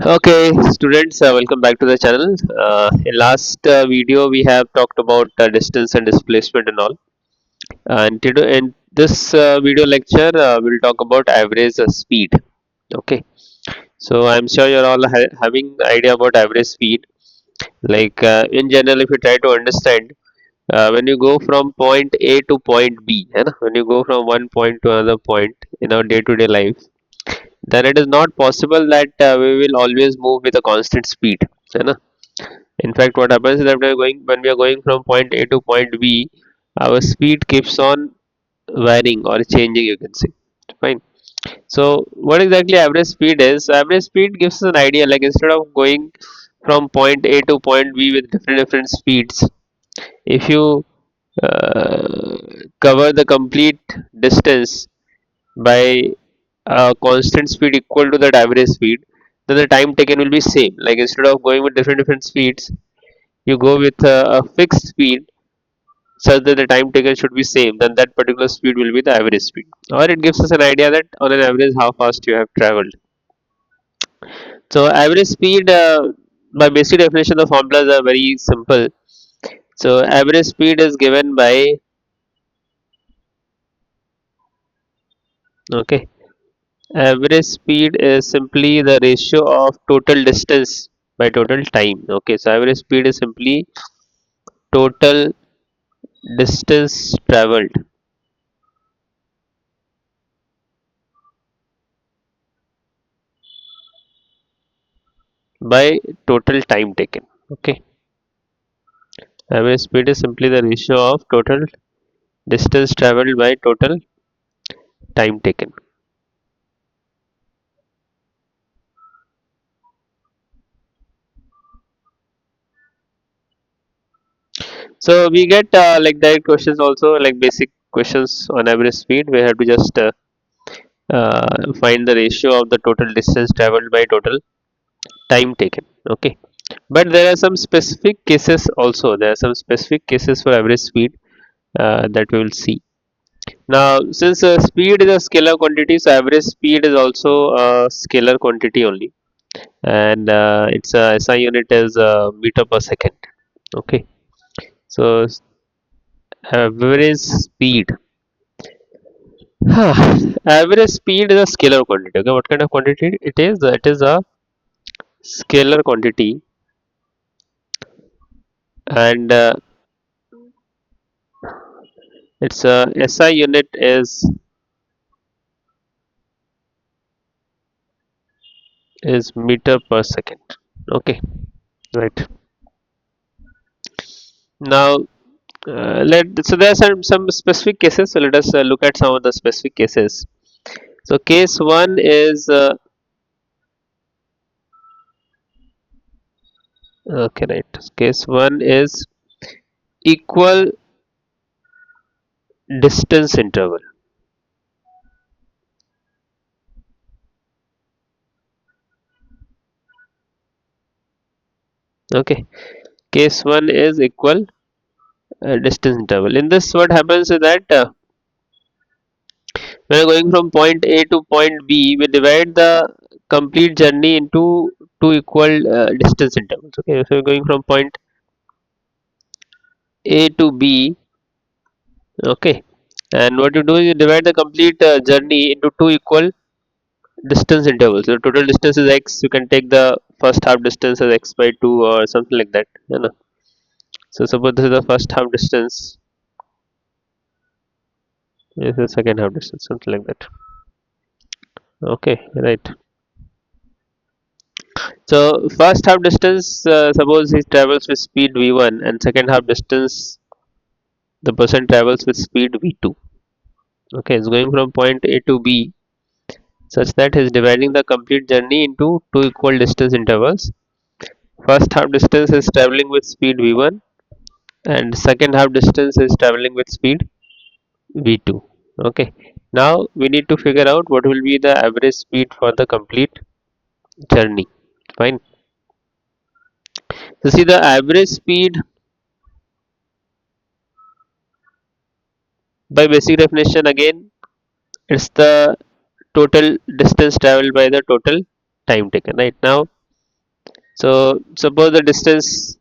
Okay, students, welcome back to the channel. In last video, we have talked about distance and displacement and all. And today, in this video lecture, we'll talk about average speed. Okay, so I'm sure you're all having idea about average speed. Like in general, if you try to understand, when you go from point A to point B, when you go from one point to another point in our day-to-day life, then it is not possible that we will always move with a constant speed. है In fact, what happens is that when we are going from point A to point B, our speed keeps on varying or changing. You can say, fine. So, what exactly average speed is? Average speed gives us an idea. Like instead of going from point A to point B with different speeds, if you uh, cover the complete distance by a constant speed equal to that average speed, then the time taken will be same. Like instead of going with different speeds, you go with a fixed speed such that the time taken should be same. Then that particular speed will be the average speed, or it gives us an idea that on an average how fast you have traveled. So average speed, by basic definition, the formulas are very simple. So average speed is given by, okay, average speed is simply the ratio of total distance by total time. Okay, so average speed is simply total distance traveled by total time taken. Okay, average speed is simply the ratio of total distance traveled by total time taken. So we get like direct questions also, like basic questions on average speed. We have to just find the ratio of the total distance traveled by total time taken. Okay, but there are some specific cases also. There are some specific cases for average speed that we will see. Now, since speed is a scalar quantity, so average speed is also a scalar quantity only, and its SI unit is meter per second. Okay, so average speed. Average speed is a scalar quantity. Okay, what kind of quantity it is? It is a scalar quantity, and its SI unit is meter per second. Okay, right. Now, let so there are some specific cases. So let us look at some of the specific cases. So case one is okay, right. Case one is equal distance interval. Okay, case one is equal distance interval. In this, what happens is that when we're going from point A to point B, we divide the complete journey into two equal distance intervals. Okay, so we're going from point A to B. Okay, and what you do is you divide the complete journey into two equal distance intervals. So total distance is x. You can take the first half distance as x by 2 or something like that. You know? So suppose this is the first half distance. This is the second half distance, something like that. Okay, right. So first half distance, suppose he travels with speed v1, and second half distance the person travels with speed v2. Okay, it's going from point A to B such that he's dividing the complete journey into two equal distance intervals. First half distance is traveling with speed v1, and second half distance is traveling with speed v2. Okay, now we need to figure out what will be the average speed for the complete journey. Fine. So see, the average speed by basic definition, again, it's the total distance traveled by the total time taken. Right now, So suppose the distance,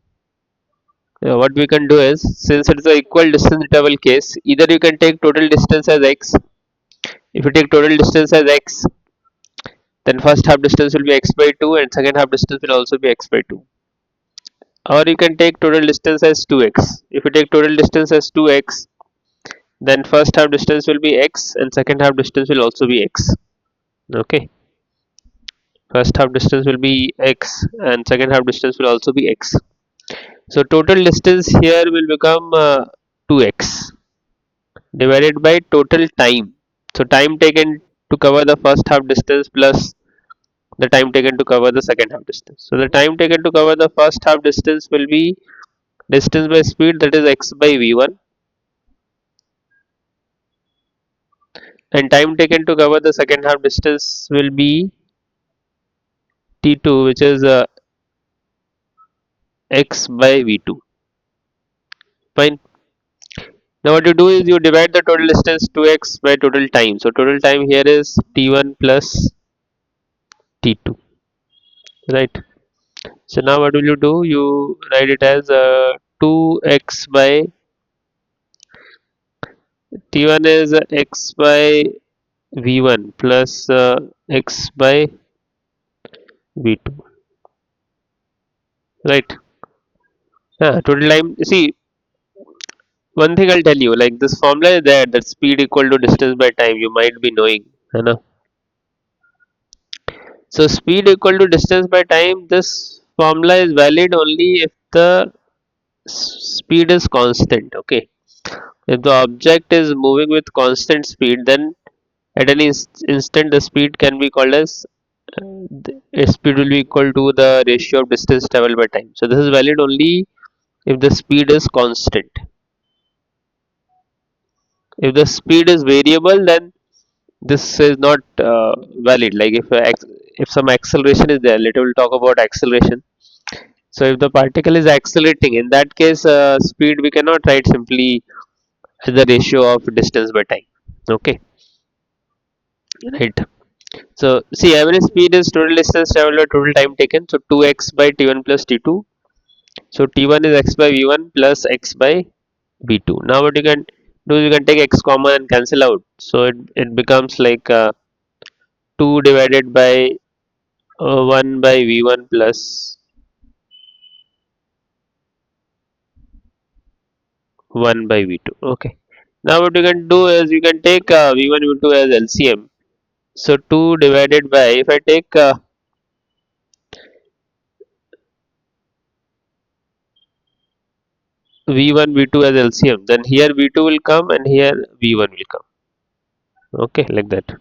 what we can do is, since it is a equal distance interval case, either you can take total distance as x. If you take total distance as x, then first half distance will be x by 2 and second half distance will also be x by 2. Or you can take total distance as 2x. If you take total distance as 2x, then first half distance will be x and second half distance will also be x. Okay, first half distance will be x and second half distance will also be x. So total distance here will become 2x divided by total time. So time taken to cover the first half distance plus the time taken to cover the second half distance. So the time taken to cover the first half distance will be distance by speed, that is x by v1, and time taken to cover the second half distance will be t2, which is x by v2. Fine. Now what you do is you divide the total distance 2x by total time. So total time here is t1 plus t2, right? So now what will you do? You write it as 2x by t1 is x by v1 plus x by v2, right? Total time. See, one thing I'll tell you, like this formula is there, that speed equal to distance by time. You might be knowing, है ना? So speed equal to distance by time. This formula is valid only if the speed is constant. Okay, if the object is moving with constant speed, then at any instant the speed can be called as speed will be equal to the ratio of distance traveled by time. So this is valid only if the speed is constant. If the speed is variable, then this is not valid. Like if some acceleration is there, later we'll talk about acceleration. So if the particle is accelerating, in that case speed we cannot write simply as the ratio of distance by time. Okay, right? So see, average speed is total distance traveled by total time taken. So 2x by t1 plus t2. So t1 is x by v1 plus x by v2. Now what you can do, you can take x common and cancel out. So it becomes like 2 divided by 1 by v1 plus 1 by v2. Okay. Now what you can do is you can take v1 v2 as LCM. So 2 divided by, if I take v1 v2 as LCM, then here v2 will come and here v1 will come. Okay, like that.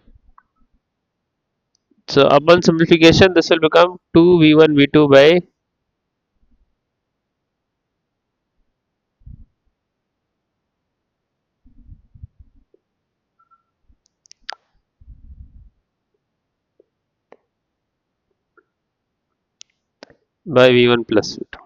So upon simplification, this will become 2 v1 v2 by v1 plus v2.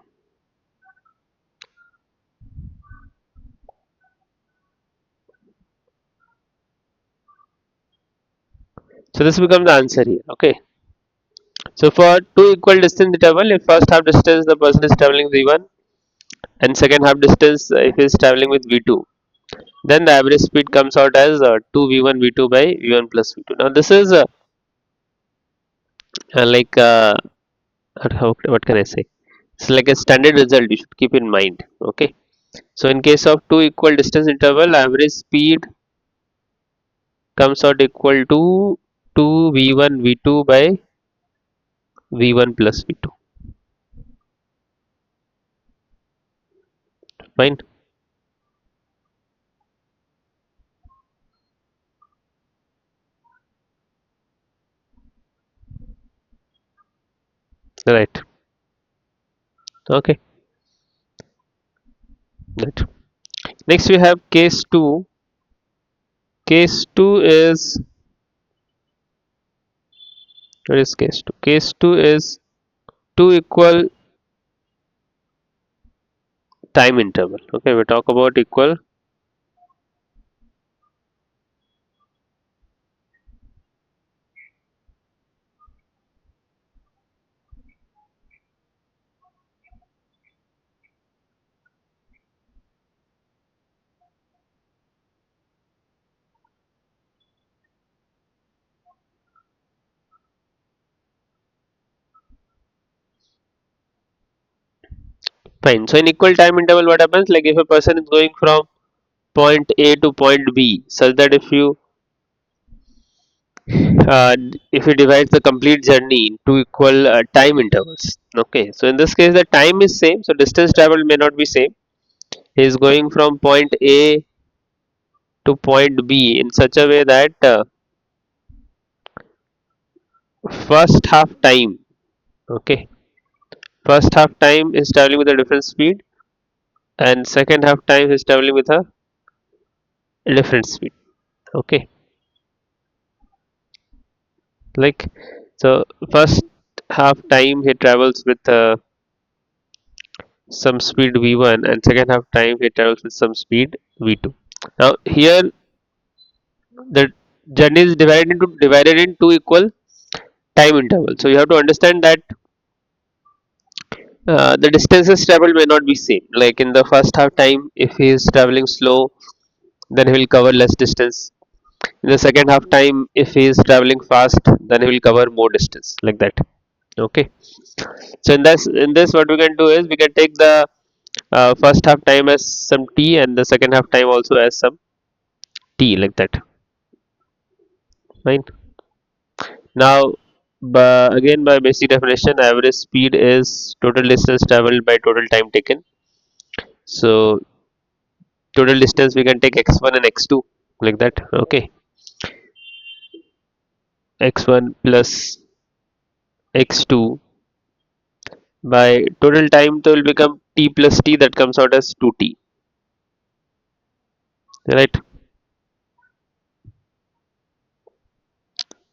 So this becomes the answer here. Okay. So for two equal distance interval, if first half distance the person is traveling v1 and second half distance if he is traveling with v2, then the average speed comes out as 2 v1 v2 by v1 plus v2. Now this is like what can I say? It's like a standard result. You should keep in mind. Okay. So in case of two equal distance interval, average speed comes out equal to 2 v1 v2 by v1 plus v2. Fine. Right. Okay. Right. Next we have case 2. Case 2 is, what is case 2? Case 2 is two equal time interval. Okay, we talk about equal Fine. So in equal time interval, what happens? Like if a person is going from point A to point B, such that uh, if you divide the complete journey into equal time intervals. Okay. So in this case, the time is same. So distance traveled may not be same. He is going from point A to point B in such a way that first half time. Okay. First half time is traveling with a different speed, and second half time is traveling with a different speed. Okay. Like so, first half time he travels with some speed v1, and second half time he travels with some speed v2. Now here the journey is divided in two equal time intervals. So you have to understand that the distances traveled may not be same. Like in the first half time, if he is traveling slow, then he will cover less distance. In the second half time, if he is traveling fast, then he will cover more distance. Like that. Okay. So in this, what we can do is we can take the first half time as some t and the second half time also as some t, like that. Fine. Now, again by basic definition, average speed is total distance traveled by total time taken. So total distance we can take x1 and x2, like that. Okay, x1 plus x2 by total time, so will become t plus t, that comes out as 2t, right?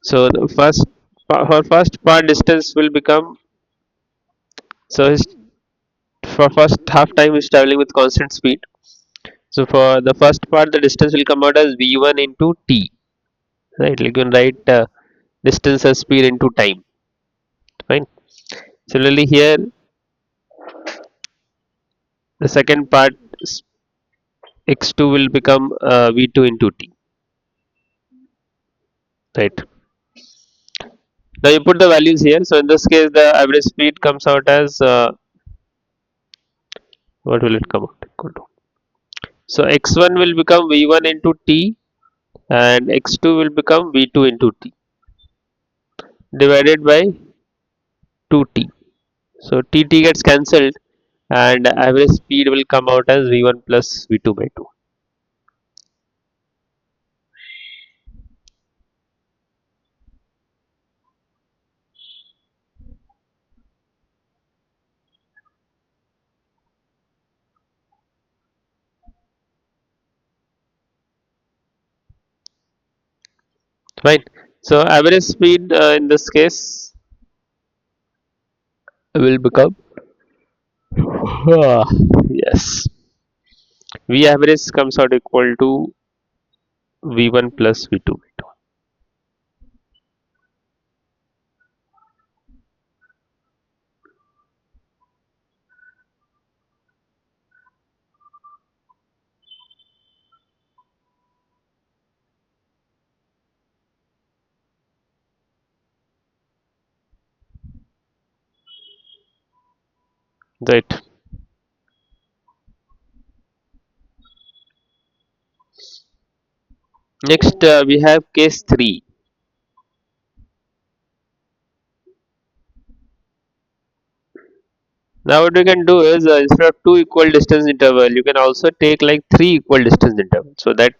So the first part distance will become, so his for first half time is traveling with constant speed. So for the first part, the distance will come out as v1 into t, right? Like you can write distance as speed into time. Fine. Similarly, here the second part x2 will become v2 into t, right? Now you put the values here. So in this case, the average speed comes out as what will it come out equal to? So x1 will become v1 into t, and x2 will become v2 into t, divided by 2t. So tt gets cancelled, and average speed will come out as v1 plus v2 by 2. Right. So average speed in this case will become yes, v average comes out equal to v1 plus v2 by 2. Right. Next, we have case 3. Now, what we can do is instead of two equal distance interval, you can also take like three equal distance interval. So that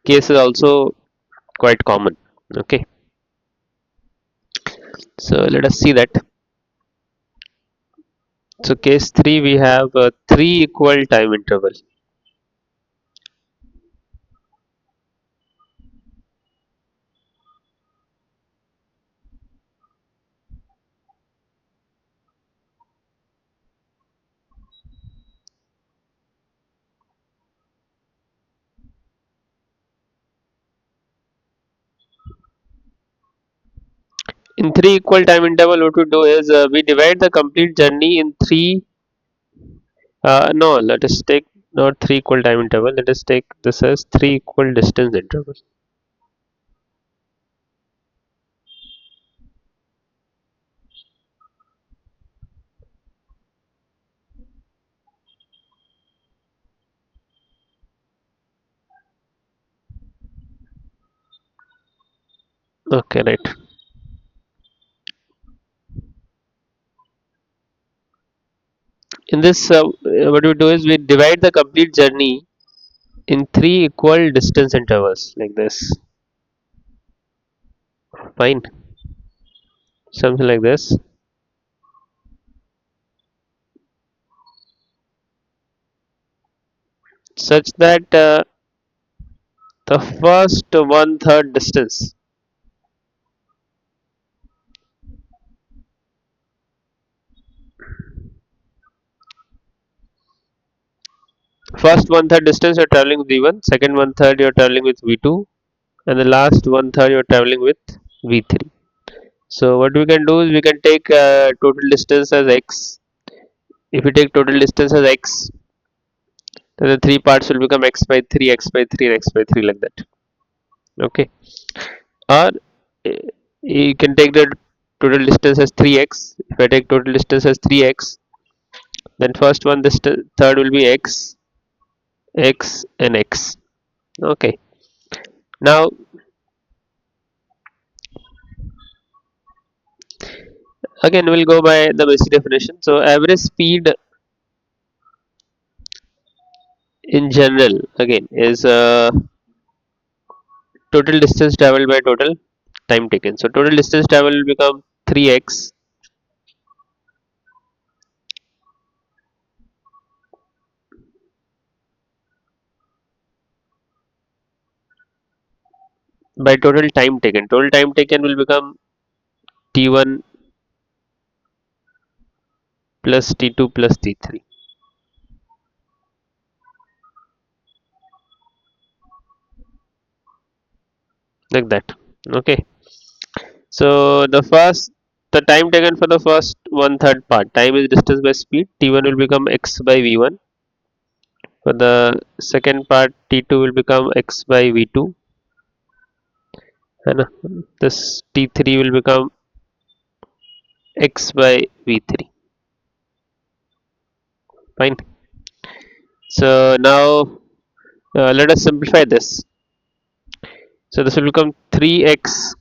case is also quite common. Okay. So let us see that. So case 3, we have three equal time interval. In three equal time interval, what we do is we divide the complete journey in three. No, let us take not three equal time interval. Let us take this as three equal distance interval. Okay, right. In this, what we do is we divide the complete journey in three equal distance intervals like this. Fine, something like this, such that the first one third distance, first one third distance you're traveling with V1, second one third you're traveling with V2, and the last one third you're traveling with V3. So what we can do is we can take total distance as x. If we take total distance as x, then the three parts will become x by 3, x by 3, and x by 3 like that. Okay. Or uh, you can take the total distance as 3x. If I take total distance as 3x, then first one, this third will be x, x, and x. Okay. Now again we'll go by the basic definition. So average speed in general again is total distance traveled by total time taken. So total distance travel will become 3x by total time taken. Total time taken will become t1 plus t2 plus t3 like that. Okay. So the time taken for the first one third part, time is distance by speed. T1 will become x by v1. For the second part, T2 will become x by v2, and this T3 will become x by v3. Fine. So now let us simplify this. So this will become 3x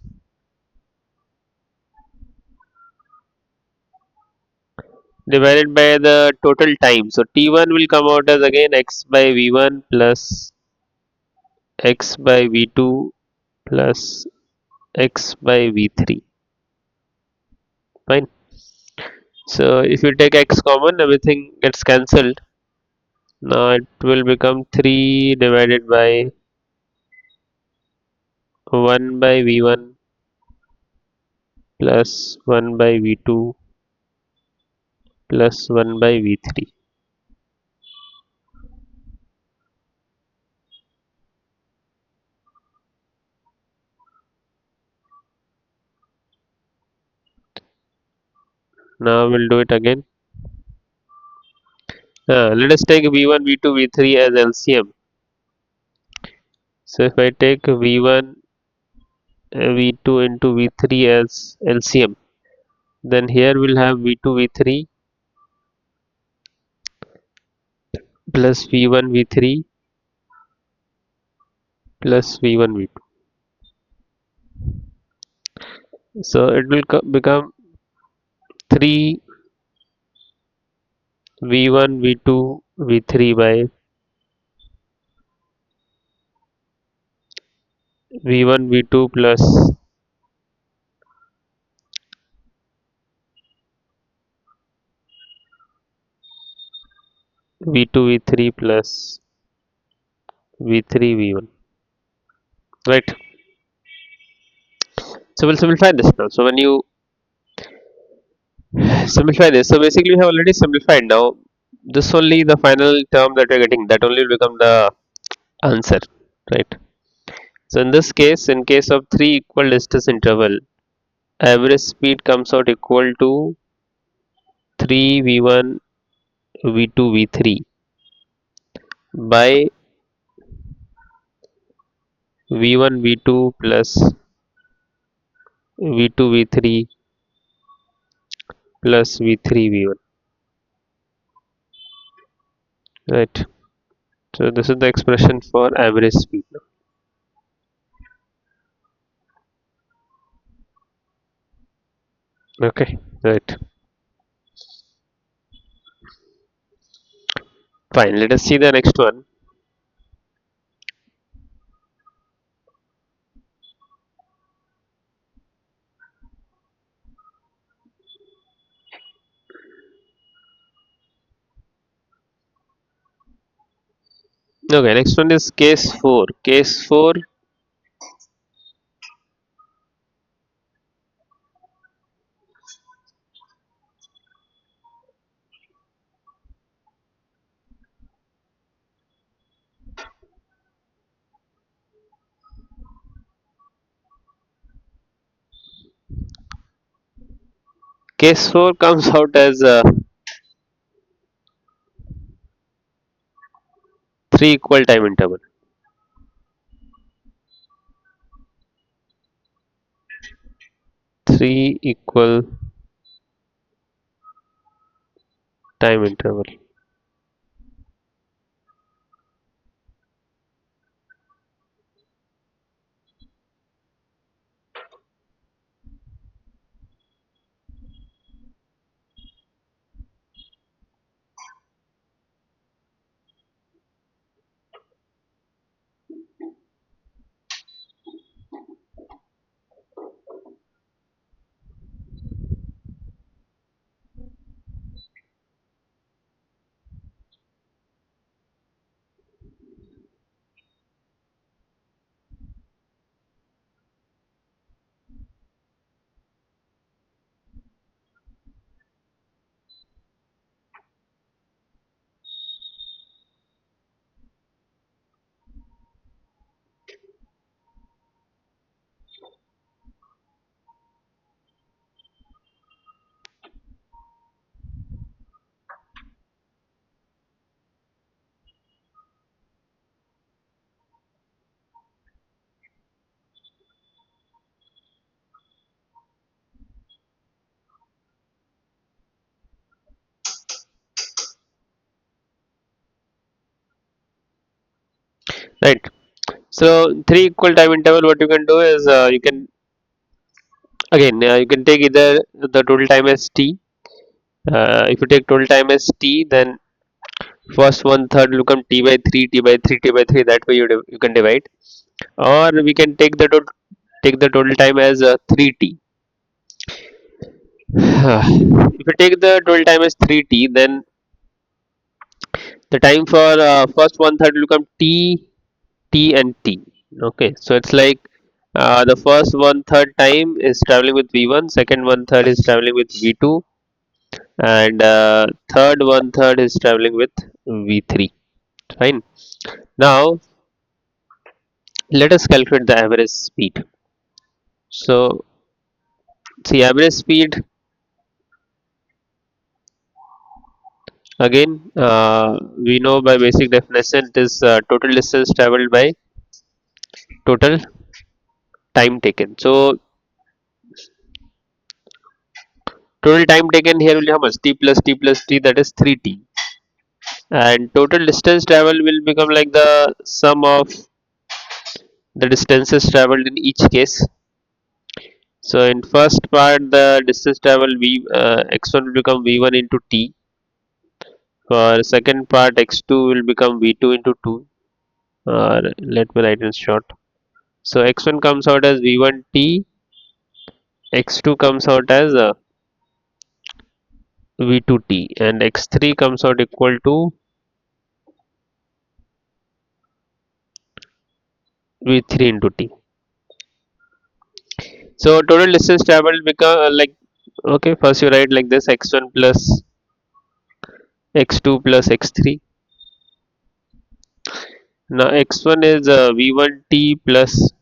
divided by the total time. So T1 will come out as again x by v1 plus x by v2 plus x by v3. Fine. So if you take x common, everything gets cancelled. Now it will become 3 divided by 1 by v1 plus 1 by v2 plus 1 by v3. Now we'll do it again. Let us take v1, v2, v3 as LCM. So if I take v1, v2 into v3 as LCM, then here we'll have v2, v3 plus v1, v3 plus v1, v2. So it will become 3 v1, v2, v3 by v1, v2 plus v2, v3 plus v3, v1. Right. So we'll simplify this now. So when you simplify this, so basically we have already simplified now. This only the final term that we're getting, that only will become the answer, right? So in this case, in case of three equal distance interval, average speed comes out equal to 3 v1 v2 v3 by v1 v2 plus v2 v3 plus v3 v1, right? So this is the expression for average speed. Okay, right. Fine. Let us see the next one. Okay, next one is case 4. Case 4. Case 4 comes out as 3 equal time interval. 3 equal time interval. Right. So 3 equal time interval. What you can do is you can again you can take either the total time as t. If you take total time as t, then first one third will become t by 3, t by 3, t by 3. That way you can divide. Or we can take the total time as 3t. If you take the total time as 3t, then the time for first one third will become t, t, and t. Okay, so it's like the first one third time is traveling with v1, second one third is traveling with v2, and third one third is traveling with v3. Fine. Now let us calculate the average speed. So see, average speed again, we know by basic definition it is total distance traveled by total time taken. So total time taken here will be how much? T plus t plus t, that is 3t. And total distance travel will become like the sum of the distances traveled in each case. So in first part the distance travel x1 will become v1 into t. For second part x2 will become v2 into 2, or let me write in short. So x1 comes out as v1t, x2 comes out as v2t, and x3 comes out equal to v3 into t. So total distance traveled become like, okay, first you write like this: x1 plus x2 plus x3. Now x1 is v1t plus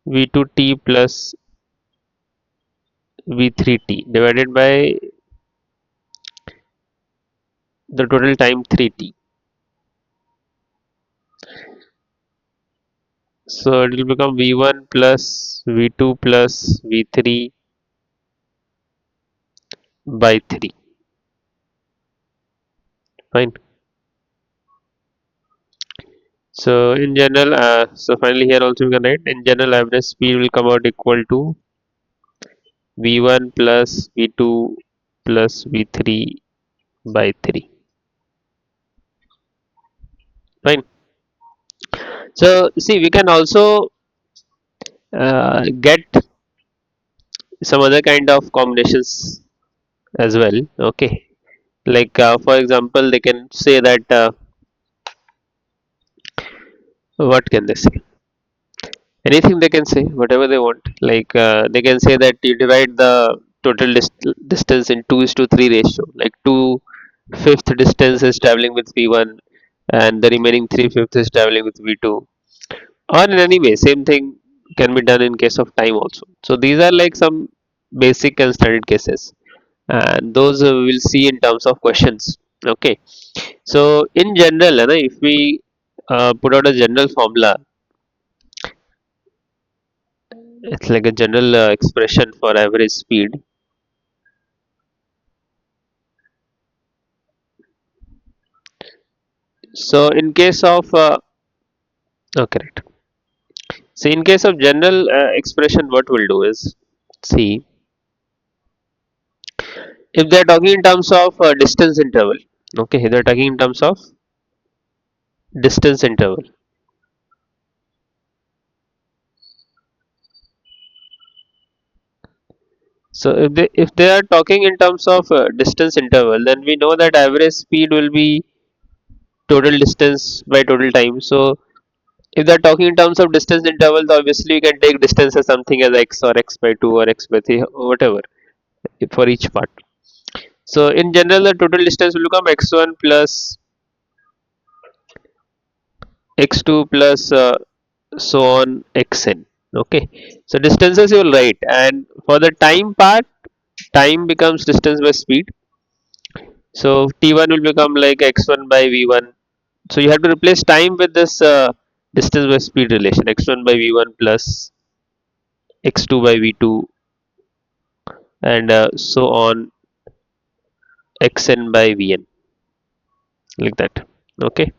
v2t plus v3t divided by the total time 3t. So it will become v1 plus v2 plus v3 by 3. Fine. So in general, so finally here also we can write in general average speed will come out equal to V1 plus V2 plus V3 by 3. Fine. So see, we can also get some other kind of combinations as well. Okay, like for example, they can say that what can they say? Anything they can say, whatever they want. Like they can say that you divide the total distance in 2:3 ratio. Like 2/5 distance is traveling with V1, and the remaining 3/5 is traveling with V2. Or in any way, same thing can be done in case of time also. So these are like some basic and standard cases, and those we'll see in terms of questions. Okay, so in general, if we put out a general formula, it's like a general expression for average speed. So in case of okay, right. So in case of general expression, what we'll do is see if they're talking in terms of distance interval. Okay, if they're talking in terms of distance interval. So if they are talking in terms of distance interval, then we know that average speed will be total distance by total time. So if they're talking in terms of distance intervals, obviously you can take distance as something as x or x by 2 or x by 3, whatever for each part. So in general, the total distance will become x1 plus x2 plus so on xn. Okay, so distances you will write, and for the time part, time becomes distance by speed. So t1 will become like x1 by v1. So you have to replace time with this distance by speed relation, x1 by v1 plus x2 by v2, and so on xn by vn, like that. Okay,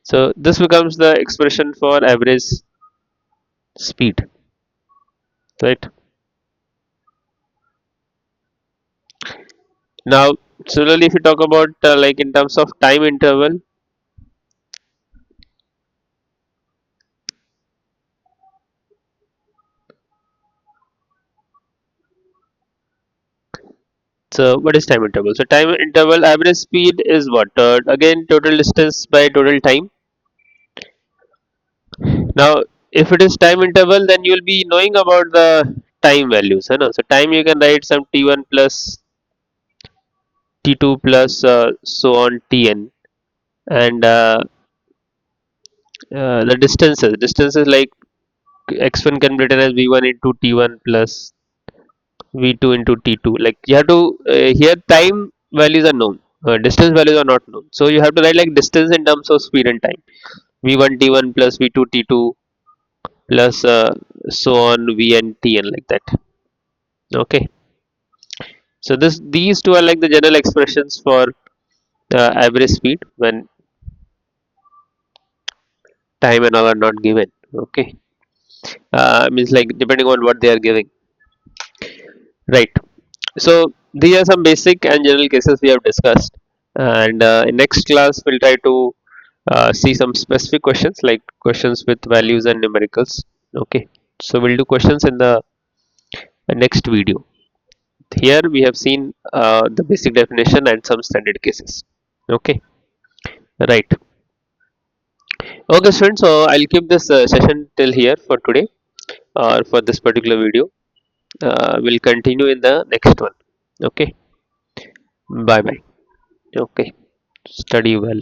so this becomes the expression for average speed, right? Now similarly, if you talk about like in terms of time interval, so what is time interval? So time interval average speed is what, again total distance by total time. Now if it is time interval, then you will be knowing about the time values, you know? So time you can write some t1 plus t2 plus so on tn, and the distances like x1 can be written as v1 into t1 plus v2 into t2. Like you have to here time values are known, distance values are not known, so you have to write like distance in terms of speed and time, v1 t1 plus v2 t2 plus so on vn tn, like that. Okay, so these two are like the general expressions for average speed when time and all are not given. Okay, means like depending on what they are giving, right? So these are some basic and general cases we have discussed, and in next class we'll try to see some specific questions like questions with values and numericals. Okay, so we'll do questions in the next video. Here we have seen the basic definition and some standard cases. Okay, right. Okay, students. So I'll keep this session till here for today, or for this particular video. We'll continue in the next one. Okay, bye bye. Okay, study well.